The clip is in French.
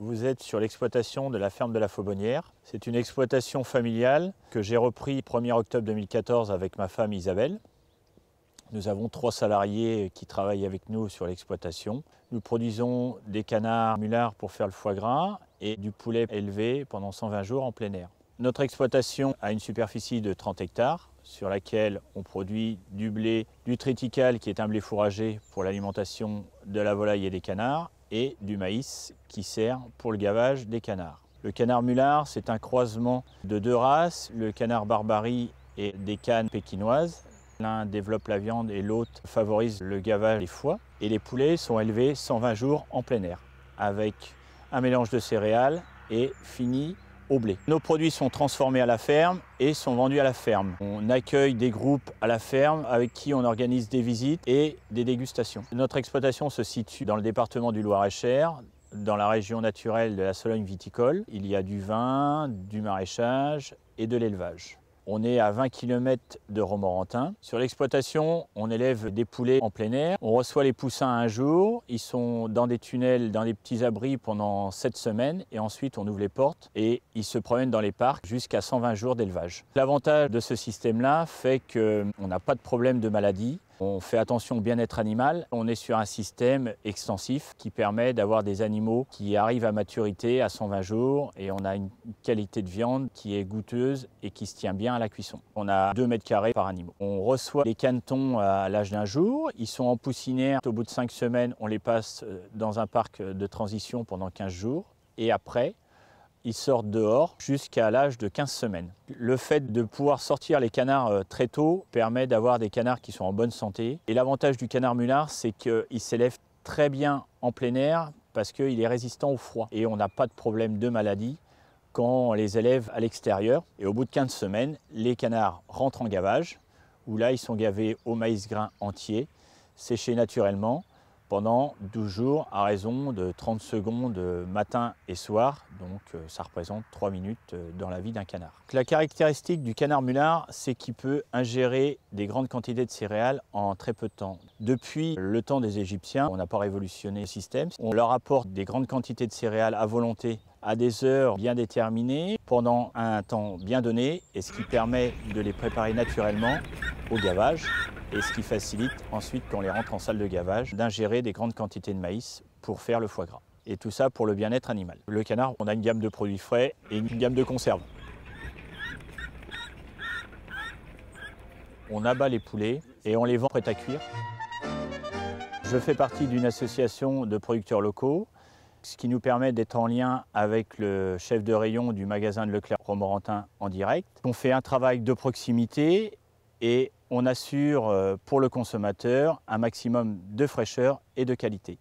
Vous êtes sur l'exploitation de la ferme de la Faubonnière. C'est une exploitation familiale que j'ai repris le 1er octobre 2014 avec ma femme Isabelle. Nous avons 3 salariés qui travaillent avec nous sur l'exploitation. Nous produisons des canards mulards pour faire le foie gras et du poulet élevé pendant 120 jours en plein air. Notre exploitation a une superficie de 30 hectares sur laquelle on produit du blé, du triticale qui est un blé fourragé pour l'alimentation de la volaille et des canards et du maïs qui sert pour le gavage des canards. Le canard mulard, c'est un croisement de 2 races, le canard barbarie et des canes pékinoises. L'un développe la viande et l'autre favorise le gavage des foies. Et les poulets sont élevés 120 jours en plein air avec un mélange de céréales et finis au blé. Nos produits sont transformés à la ferme et sont vendus à la ferme. On accueille des groupes à la ferme avec qui on organise des visites et des dégustations. Notre exploitation se situe dans le département du Loir-et-Cher, dans la région naturelle de la Sologne viticole. Il y a du vin, du maraîchage et de l'élevage. On est à 20 km de Romorantin. Sur l'exploitation, on élève des poulets en plein air. On reçoit les poussins un jour. Ils sont dans des tunnels, dans des petits abris pendant 7 semaines. Et ensuite, on ouvre les portes et ils se promènent dans les parcs jusqu'à 120 jours d'élevage. L'avantage de ce système-là fait qu'on n'a pas de problème de maladie. On fait attention au bien-être animal. On est sur un système extensif qui permet d'avoir des animaux qui arrivent à maturité à 120 jours et on a une qualité de viande qui est goûteuse et qui se tient bien à la cuisson. On a 2 mètres carrés par animal. On reçoit les canetons à l'âge d'1 jour. Ils sont en poussinière. Au bout de 5 semaines, on les passe dans un parc de transition pendant 15 jours. Et après, ils sortent dehors jusqu'à l'âge de 15 semaines. Le fait de pouvoir sortir les canards très tôt permet d'avoir des canards qui sont en bonne santé. Et l'avantage du canard mulard, c'est qu'il s'élève très bien en plein air parce qu'il est résistant au froid. Et on n'a pas de problème de maladie quand on les élève à l'extérieur. Et au bout de 15 semaines, les canards rentrent en gavage, où là, ils sont gavés au maïs grain entier, séchés naturellement, pendant 12 jours à raison de 30 secondes matin et soir. Donc ça représente 3 minutes dans la vie d'un canard. La caractéristique du canard mulard, c'est qu'il peut ingérer des grandes quantités de céréales en très peu de temps. Depuis le temps des Égyptiens, on n'a pas révolutionné le système. On leur apporte des grandes quantités de céréales à volonté à des heures bien déterminées, pendant un temps bien donné, et ce qui permet de les préparer naturellement au gavage. Et ce qui facilite ensuite, quand on les rentre en salle de gavage, d'ingérer des grandes quantités de maïs pour faire le foie gras. Et tout ça pour le bien-être animal. Le canard, on a une gamme de produits frais et une gamme de conserves. On abat les poulets et on les vend prêts à cuire. Je fais partie d'une association de producteurs locaux, ce qui nous permet d'être en lien avec le chef de rayon du magasin de Leclerc Romorantin en direct. On fait un travail de proximité et on assure pour le consommateur un maximum de fraîcheur et de qualité.